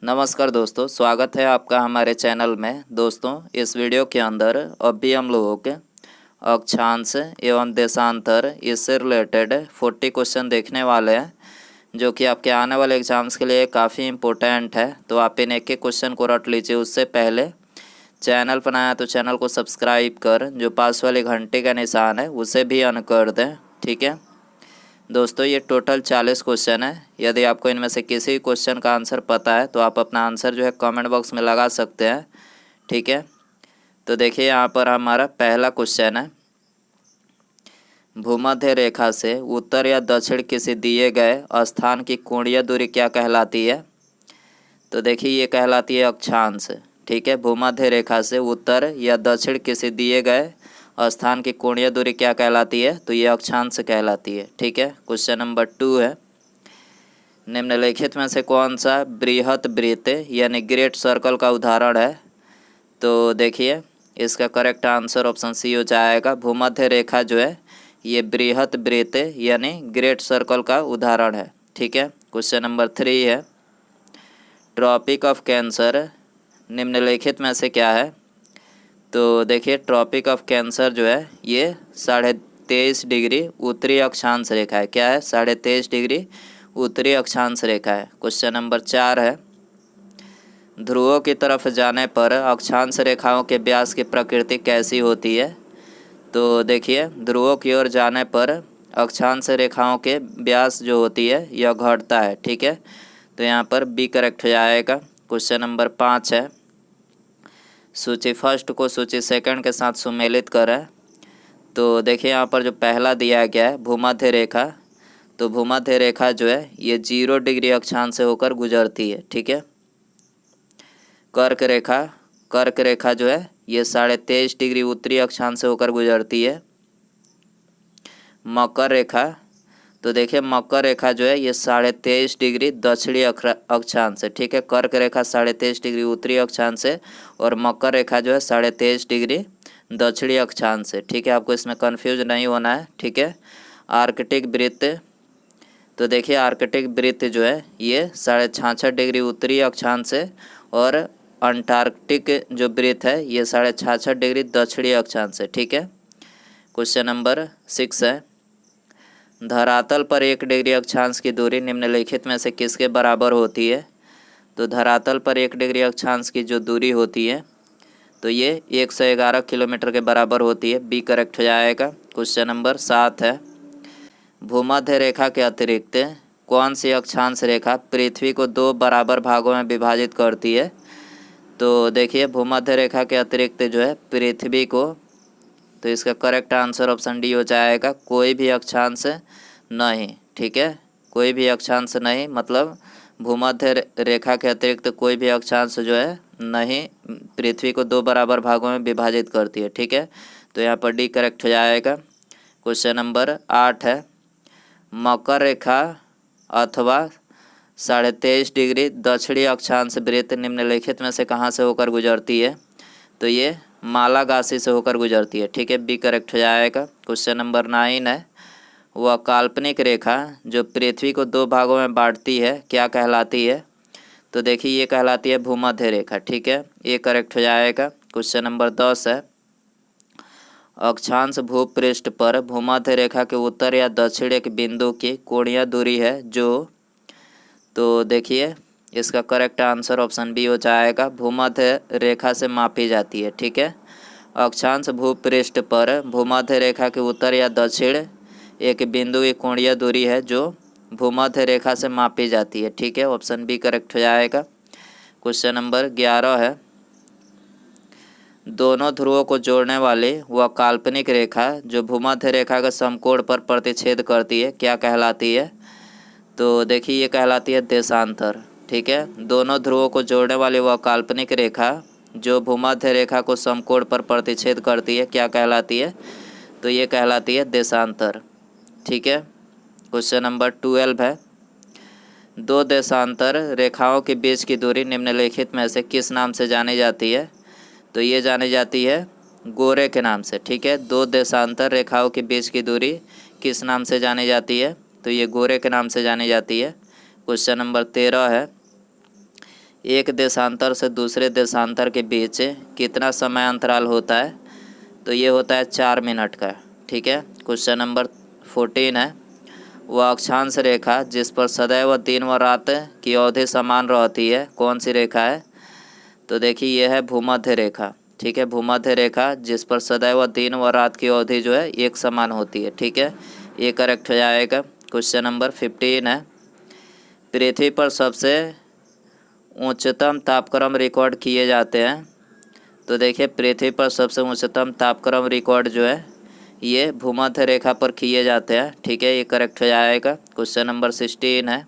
नमस्कार दोस्तों, स्वागत है आपका हमारे चैनल में। दोस्तों, इस वीडियो के अंदर अभी हम लोग अक्षांश एवं देशांतर इससे रिलेटेड 40 क्वेश्चन देखने वाले हैं, जो कि आपके आने वाले एग्जाम्स के लिए काफ़ी इम्पोर्टेंट है। तो आप इन एक एक क्वेश्चन को रट लीजिए। उससे पहले चैनल पर नया तो चैनल को सब्सक्राइब कर जो पास वाले घंटे का निशान है उसे भी ऑन कर दें, ठीक है दोस्तों। ये टोटल 40 क्वेश्चन है। यदि आपको इनमें से किसी क्वेश्चन का आंसर पता है तो आप अपना आंसर जो है कमेंट बॉक्स में लगा सकते हैं, ठीक है। तो देखिए यहाँ पर हमारा पहला क्वेश्चन है, भूमध्य रेखा से उत्तर या दक्षिण किसी दिए गए स्थान की कोणीय दूरी क्या कहलाती है। तो देखिए ये कहलाती है अक्षांश, ठीक है। भूमध्य रेखा से उत्तर या दक्षिण किसी दिए गए स्थान की कोणीय दूरी क्या कहलाती है, तो ये अक्षांश कहलाती है, ठीक है। क्वेश्चन नंबर 2 है, निम्नलिखित में से कौन सा बृहत वृत्त यानी ग्रेट सर्कल का उदाहरण है। तो देखिए इसका करेक्ट आंसर ऑप्शन सी हो जाएगा। भूमध्य रेखा जो है ये बृहत वृत्त यानी ग्रेट सर्कल का उदाहरण है, ठीक है। क्वेश्चन नंबर 3 है, ट्रॉपिक ऑफ कैंसर निम्नलिखित में से क्या है। तो देखिए ट्रॉपिक ऑफ कैंसर जो है ये 23.5 डिग्री उत्तरी अक्षांश रेखा है। क्या है? 23.5 डिग्री उत्तरी अक्षांश रेखा है। क्वेश्चन नंबर 4 है, ध्रुवों की तरफ जाने पर अक्षांश रेखाओं के व्यास की प्रकृति कैसी होती है। तो देखिए ध्रुवों की ओर जाने पर अक्षांश रेखाओं के व्यास जो होती है यह घटता है, ठीक है। तो यहाँ पर बी करेक्ट हो जाएगा। क्वेश्चन नंबर 5 है, सूची फर्स्ट को सूची सेकंड के साथ सुमेलित करें। तो देखिए यहाँ पर जो पहला दिया गया है भूमध्य रेखा, तो भूमध्य रेखा जो है ये 0 डिग्री अक्षांश से होकर गुजरती है, ठीक है। कर्क रेखा जो है ये 23.5 डिग्री उत्तरी अक्षांश से होकर गुजरती है। मकर रेखा, तो देखिए मकर रेखा जो है ये 23.5 डिग्री दक्षिणी अक्षांश से, ठीक है। कर्क रेखा 23.5 डिग्री उत्तरी अक्षांश से और मकर रेखा जो है 23.5 डिग्री दक्षिणी अक्षांश से, ठीक है। आपको इसमें कंफ्यूज नहीं होना है, ठीक है। आर्कटिक वृत्त, तो देखिए आर्कटिक वृत्त जो है ये 66.5 डिग्री उत्तरी अक्षांश से और अंटार्कटिक जो वृत्त है ये 66.5 डिग्री दक्षिणी अक्षांश से, ठीक है। क्वेश्चन नंबर 6 है, धरातल पर 1 डिग्री अक्षांश की दूरी निम्नलिखित में से किसके बराबर होती है। तो धरातल पर 1 डिग्री अक्षांश की जो दूरी होती है तो ये 111 किलोमीटर के बराबर होती है। बी करेक्ट हो जाएगा। क्वेश्चन नंबर 7 है, भूमध्य रेखा के अतिरिक्त कौन सी अक्षांश रेखा पृथ्वी को 2 बराबर भागों में विभाजित करती है। तो देखिए भूमध्य रेखा के अतिरिक्त जो है पृथ्वी को, तो इसका करेक्ट आंसर ऑप्शन डी हो जाएगा, कोई भी अक्षांश नहीं, ठीक है। कोई भी अक्षांश नहीं मतलब भूमध्य रेखा के अतिरिक्त कोई भी अक्षांश जो है नहीं पृथ्वी को 2 बराबर भागों में विभाजित करती है, ठीक है। तो यहाँ पर डी करेक्ट हो जाएगा। क्वेश्चन नंबर 8 है, मकर रेखा अथवा 23.5 डिग्री दक्षिणी अक्षांश वृत्त निम्नलिखित में से कहाँ से होकर गुजरती है। तो ये मालागासी से होकर गुजरती है, ठीक है। बी करेक्ट हो जाएगा। क्वेश्चन नंबर 9 है, वह काल्पनिक रेखा जो पृथ्वी को 2 भागों में बांटती है क्या कहलाती है। तो देखिए ये कहलाती है भूमध्य रेखा, ठीक है। ये करेक्ट हो जाएगा। क्वेश्चन नंबर 10 है, अक्षांश भूपृष्ठ पर भूमध्य रेखा के उत्तर या दक्षिण एक बिंदु की कोणीय दूरी है जो, तो देखिए इसका करेक्ट आंसर ऑप्शन बी हो जाएगा, भूमध्य रेखा से मापी जाती है, ठीक है। अक्षांश भूपृष्ठ पर भूमध्य रेखा के उत्तर या दक्षिण एक बिंदु की कोणीय दूरी है जो भूमध्य रेखा से मापी जाती है, ठीक है। ऑप्शन बी करेक्ट हो जाएगा। क्वेश्चन नंबर 11 है, दोनों ध्रुवों को जोड़ने वाली वह काल्पनिक रेखा जो भूमध्य रेखा के समकोण पर प्रतिच्छेद करती है क्या कहलाती है। तो देखिए ये कहलाती है देशांतर, ठीक है। दोनों ध्रुवों को जोड़ने वाली वह काल्पनिक रेखा जो भूमध्य रेखा को समकोण पर प्रतिच्छेद करती है क्या कहलाती है। तो ये कहलाती है देशांतर, ठीक है। क्वेश्चन नंबर 12 है, 2 देशांतर रेखाओं के बीच की दूरी निम्नलिखित में से किस नाम से जानी जाती है। तो ये जानी जाती है गोरे के नाम से, ठीक है। 2 देशांतर रेखाओं के बीच की दूरी किस नाम से जानी जाती है। तो ये गोरे के नाम से जानी जाती है। क्वेश्चन नंबर 13 है, एक देशांतर से दूसरे देशांतर के बीच कितना समय अंतराल होता है? तो ये होता है 4 मिनट का। ठीक है। क्वेश्चन नंबर 14 है, वह अक्षांश रेखा जिस पर सदैव दिन व रात की अवधि समान रहती है कौन सी रेखा है? तो देखिए यह है भूमध्य रेखा। ठीक है, भूमध्य रेखा जिस पर सदैव दिन व रात की अवधि जो है एक समान होती है। ठीक है, ये करेक्ट हो जाएगा। क्वेश्चन नंबर 15 है, पृथ्वी पर सबसे उच्चतम तापक्रम रिकॉर्ड किए जाते हैं। तो देखिए पृथ्वी पर सबसे उच्चतम तापक्रम रिकॉर्ड जो है ये भूमध्य रेखा पर किए जाते हैं। ठीक है, ये करेक्ट हो जाएगा। क्वेश्चन नंबर 16 है,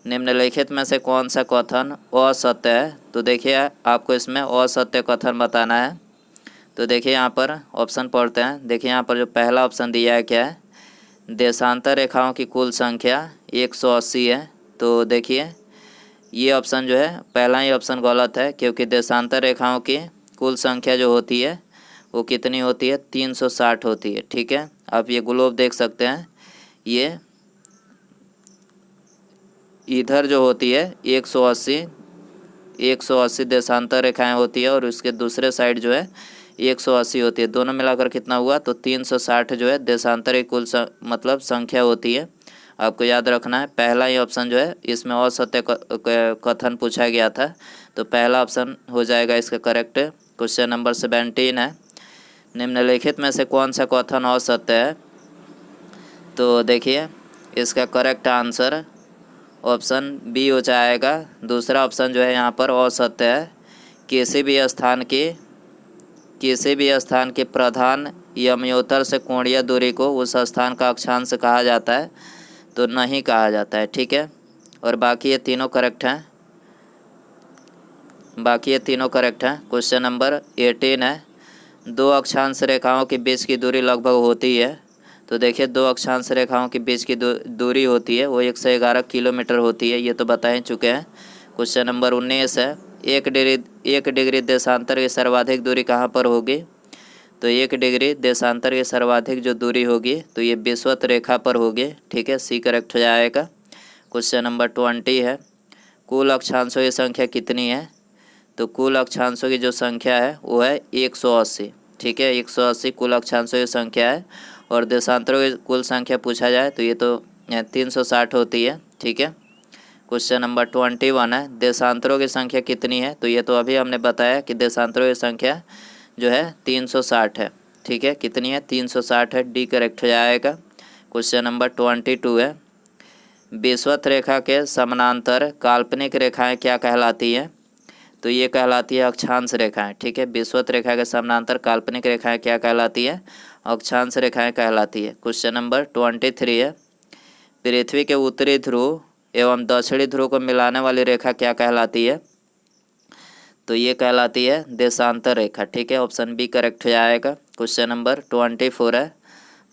निम्नलिखित में से कौन सा कथन असत्य है? तो देखिए आपको इसमें असत्य कथन बताना है। तो देखिए यहाँ पर ऑप्शन पढ़ते हैं। देखिए यहाँ पर जो पहला ऑप्शन दिया है क्या है, देशांतर रेखाओं की कुल संख्या 180 है। तो देखिए ये ऑप्शन जो है पहला ही ऑप्शन गलत है, क्योंकि देशांतर रेखाओं की कुल संख्या जो होती है वो कितनी होती है? 360 होती है। ठीक है, आप ये ग्लोब देख सकते हैं, ये इधर जो होती है 180 देशांतर रेखाएं होती है और उसके दूसरे साइड जो है 180 होती है। दोनों मिलाकर कितना हुआ? तो 360 जो है देशांतर की कुल मतलब संख्या होती है। आपको याद रखना है, पहला ही ऑप्शन जो है इसमें असत्य कथन पूछा गया था, तो पहला ऑप्शन हो जाएगा इसका करेक्ट। क्वेश्चन नंबर 17 है, निम्नलिखित में से कौन सा कथन असत्य है? तो देखिए इसका करेक्ट आंसर ऑप्शन बी हो जाएगा। दूसरा ऑप्शन जो है यहाँ पर असत्य है, किसी भी स्थान के प्रधान यमयोत्तर से कोणीय दूरी को उस स्थान का अक्षांश कहा जाता है, तो नहीं कहा जाता है। ठीक है, और बाकी ये तीनों करेक्ट हैं। क्वेश्चन नंबर 18 है, दो अक्षांश रेखाओं के बीच की दूरी लगभग होती है। तो देखिए दो अक्षांश रेखाओं के बीच की दूरी होती है वो 111 किलोमीटर होती है, ये तो बता ही चुके हैं। क्वेश्चन नंबर 19 है, एक डिग्री देशांतर की सर्वाधिक दूरी कहाँ पर होगी? तो 1 डिग्री देशांतर की सर्वाधिक जो दूरी होगी तो ये विषुवत रेखा पर होगी। ठीक है, सी करेक्ट हो जाएगा। क्वेश्चन नंबर 20 है, कुल अक्षांशों की संख्या कितनी है? तो कुल अक्षांशों की जो संख्या है वो है 180। ठीक है, 180 कुल अक्षांशों की संख्या है, और देशांतरों की कुल संख्या पूछा जाए तो ये तो 360 होती है। ठीक है, क्वेश्चन नंबर 21 है, देशांतरों की संख्या कितनी है? तो ये तो अभी हमने बताया कि देशांतरों की संख्या जो है 360 है। ठीक है, कितनी है? 360 है, डी करेक्ट हो जाएगा। क्वेश्चन नंबर 22 है, विषुवत रेखा के समानांतर काल्पनिक रेखाएं क्या कहलाती हैं? तो ये कहलाती है अक्षांश रेखाएं। ठीक है, विषुवत रेखा के समानांतर काल्पनिक रेखाएं क्या कहलाती है? अक्षांश रेखाएं कहलाती है। क्वेश्चन नंबर 23 है, पृथ्वी के उत्तरी ध्रुव एवं दक्षिणी ध्रुव को मिलाने वाली रेखा क्या कहलाती है? तो ये कहलाती है देशांतर रेखा। ठीक है, ऑप्शन बी करेक्ट हो जाएगा। क्वेश्चन नंबर 24 है,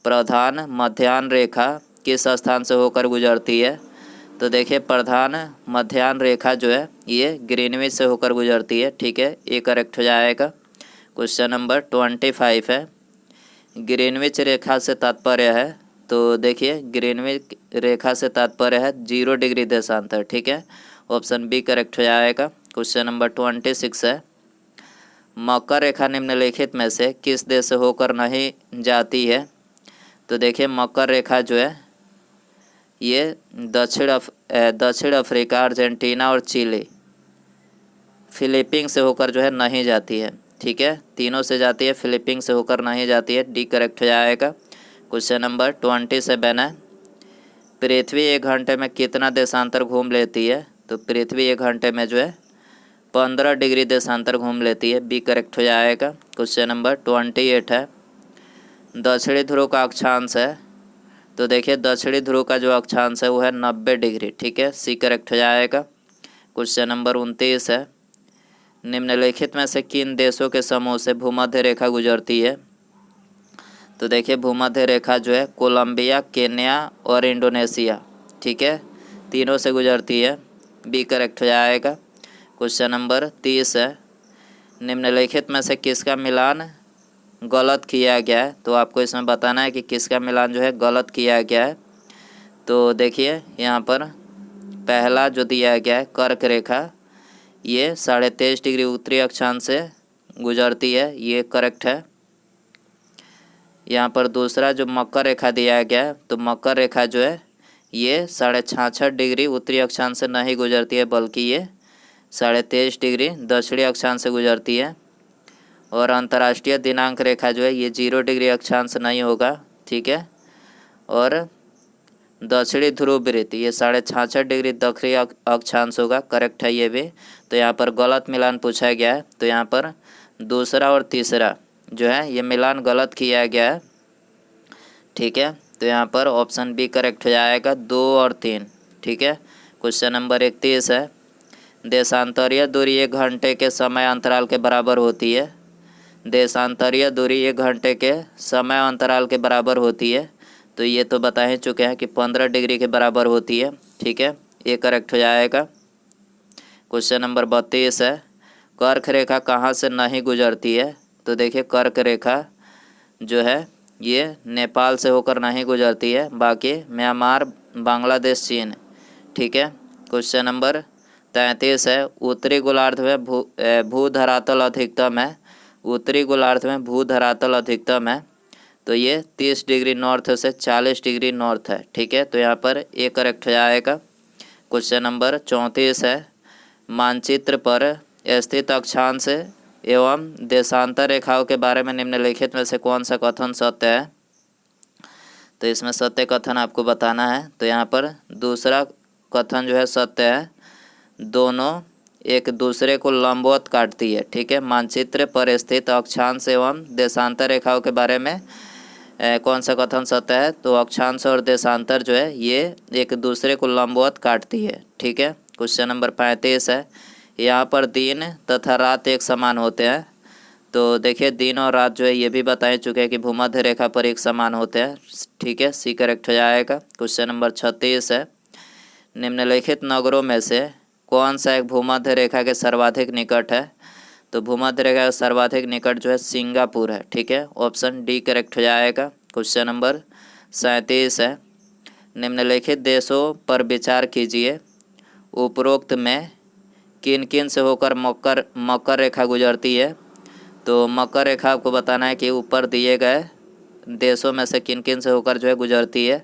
प्रधान मध्याह्न रेखा किस स्थान से होकर गुजरती है? तो देखिए प्रधान मध्याह्न रेखा जो है ये ग्रीनविच से होकर गुजरती है। ठीक है, ये करेक्ट हो जाएगा। क्वेश्चन नंबर 25 है, ग्रीनविच रेखा से तात्पर्य है? तो देखिए ग्रीनविच रेखा से तात्पर्य है 0 डिग्री देशांतर। ठीक है, ऑप्शन बी करेक्ट हो जाएगा। क्वेश्चन नंबर 26 है, मकर रेखा निम्नलिखित में से किस देश से होकर नहीं जाती है? तो देखिए मकर रेखा जो है ये दक्षिण अफ्रीका, अर्जेंटीना और चिली, फिलीपींस से होकर जो है नहीं जाती है। ठीक है, तीनों से जाती है, फिलीपींस से होकर नहीं जाती है, डी करेक्ट हो जाएगा। क्वेश्चन नंबर 27 है, पृथ्वी 1 घंटे में कितना देशांतर घूम लेती है? तो पृथ्वी 1 घंटे में जो है 15 डिग्री देशांतर घूम लेती है, बी करेक्ट हो जाएगा। क्वेश्चन नंबर 28 है, दक्षिणी ध्रुव का अक्षांश है? तो देखिए दक्षिणी ध्रुव का जो अक्षांश है वो है 90 डिग्री। ठीक है, सी करेक्ट हो जाएगा। क्वेश्चन नंबर 29 है, निम्नलिखित में से किन देशों के समूह से भूमध्य रेखा गुजरती है? तो देखिए भूमध्य रेखा जो है कोलंबिया, केन्या और इंडोनेशिया, ठीक है, तीनों से गुजरती है, बी करेक्ट हो जाएगा। क्वेश्चन नंबर 30 है, निम्नलिखित में से किसका मिलान गलत किया गया है? तो आपको इसमें बताना है कि किसका मिलान जो है गलत किया गया है। तो देखिए यहाँ पर पहला जो दिया गया है कर्क रेखा, ये 23.5 डिग्री उत्तरी अक्षांश से गुजरती है, ये करेक्ट है। यहाँ पर दूसरा जो मकर रेखा दिया गया है, तो मकर रेखा जो है ये 66.5 डिग्री उत्तरी अक्षांश से नहीं गुजरती है, बल्कि ये 23.5 डिग्री दक्षिणी अक्षांश से गुजरती है। और अंतर्राष्ट्रीय दिनांक रेखा जो है ये 0 डिग्री अक्षांश नहीं होगा, ठीक है। और दक्षिणी ध्रुव वृत्त ये 66.5 डिग्री दक्षिणी अक्षांश होगा, करेक्ट है ये भी। तो यहाँ पर गलत मिलान पूछा गया है, तो यहाँ पर दूसरा और तीसरा जो है ये मिलान गलत किया गया है, ठीक है। तो यहाँ पर ऑप्शन बी करेक्ट हो जाएगा, 2 और 3, ठीक है। क्वेश्चन नंबर 31 है, देशांतरीय दूरी 1 घंटे के समय अंतराल के बराबर होती है। देशांतरीय दूरी 1 घंटे के समय अंतराल के बराबर होती है, तो ये तो बता ही चुके हैं कि 15 डिग्री के बराबर होती है, ठीक है, ये करेक्ट हो जाएगा। क्वेश्चन नंबर 32 है, कर्क रेखा कहाँ से नहीं गुजरती है। तो देखिए कर्क रेखा जो है ये नेपाल से होकर नहीं गुजरती है, बाकी म्यांमार, बांग्लादेश, चीन, ठीक है। क्वेश्चन नंबर 33 है, उत्तरी गोलार्ध में भू धरातल अधिकतम है। उत्तरी गोलार्ध में भू धरातल अधिकतम है, तो ये 30 डिग्री नॉर्थ से 40 डिग्री नॉर्थ है, ठीक है। तो यहाँ पर ए करेक्ट हो जाएगा। क्वेश्चन नंबर 34 है, मानचित्र पर स्थित अक्षांश एवं देशांतर रेखाओं के बारे में निम्नलिखित में से कौन सा कथन सत्य है। तो इसमें सत्य कथन आपको बताना है। तो यहाँ पर दूसरा कथन जो है सत्य है, दोनों एक दूसरे को लंबवत काटती है, ठीक है। मानचित्र पर स्थित अक्षांश एवं देशांतर रेखाओं के बारे में कौन सा कथन सत्य है। तो अक्षांश और देशांतर जो है ये एक दूसरे को लंबवत काटती है, ठीक है। क्वेश्चन नंबर 35 है, यहाँ पर दिन तथा रात एक समान होते हैं। तो देखिए दिन और रात जो है ये भी बता चुके हैं कि भूमध्य रेखा पर एक समान होते हैं, ठीक है, सी करेक्ट हो जाएगा। क्वेश्चन नंबर 36 है, निम्नलिखित नगरों में से कौन सा एक भूमध्य रेखा के सर्वाधिक निकट है। तो भूमध्य रेखा का सर्वाधिक निकट जो है सिंगापुर है, ठीक है, ऑप्शन डी करेक्ट हो जाएगा। क्वेश्चन नंबर 37 है, निम्नलिखित देशों पर विचार कीजिए, उपरोक्त में किन किन से होकर मकर रेखा गुजरती है। तो मकर रेखा आपको बताना है कि ऊपर दिए गए देशों में से किन किन से होकर जो है गुजरती है।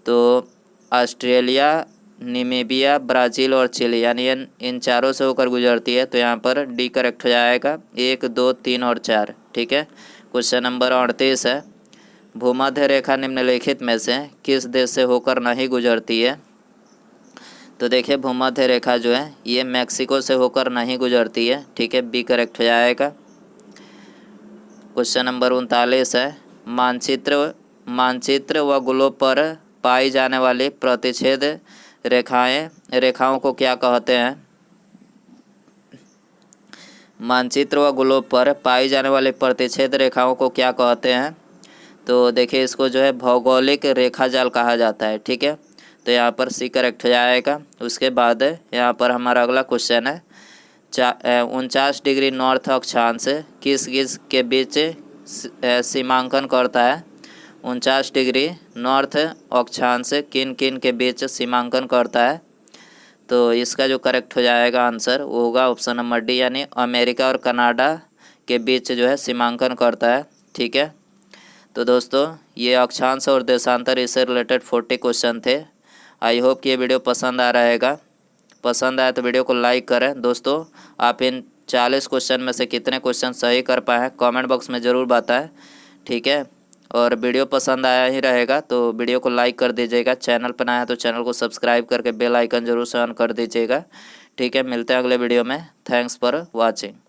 तो ऑस्ट्रेलिया, नामीबिया, ब्राज़ील और चिली, यानी इन चारों से होकर गुजरती है। तो यहाँ पर डी करेक्ट हो जाएगा, 1, 2, 3 और 4, ठीक है। क्वेश्चन नंबर 38 है, भूमध्य रेखा निम्नलिखित में से किस देश से होकर नहीं गुजरती है। तो देखिए भूमध्य रेखा जो है ये मैक्सिको से होकर नहीं गुजरती है, ठीक है, बी करेक्ट हो जाएगा। क्वेश्चन नंबर 39 है, मानचित्र व ग्लोब पर पाई जाने वाली प्रतिच्छेद रेखाओं को क्या कहते हैं। मानचित्र व ग्लोब पर पाई जाने वाली प्रतिच्छेद रेखाओं को क्या कहते हैं। तो देखिए इसको जो है भौगोलिक रेखाजाल कहा जाता है, ठीक है। तो यहाँ पर सी करेक्ट हो जाएगा। उसके बाद यहाँ पर हमारा अगला क्वेश्चन है, 49 डिग्री नॉर्थ अक्षांश किस किस के बीच सीमांकन करता है। 49 डिग्री नॉर्थ अक्षांश किन किन के बीच सीमांकन करता है। तो इसका जो करेक्ट हो जाएगा आंसर वो होगा ऑप्शन नंबर डी, यानी अमेरिका और कनाडा के बीच जो है सीमांकन करता है, ठीक है। तो दोस्तों ये अक्षांश और देशांतर इससे रिलेटेड 40 क्वेश्चन थे। आई होप कि ये वीडियो पसंद आ रहेगा। पसंद आया तो वीडियो को लाइक करें। दोस्तों आप इन 40 क्वेश्चन में से कितने क्वेश्चन सही कर पाए हैं कमेंट बॉक्स में ज़रूर बताएं, ठीक है। और वीडियो पसंद आया ही रहेगा तो वीडियो को लाइक कर दीजिएगा। चैनल पर नया है तो चैनल को सब्सक्राइब करके बेल आइकन जरूर से ऑन कर दीजिएगा, ठीक है। मिलते हैं अगले वीडियो में। Thanks for watching.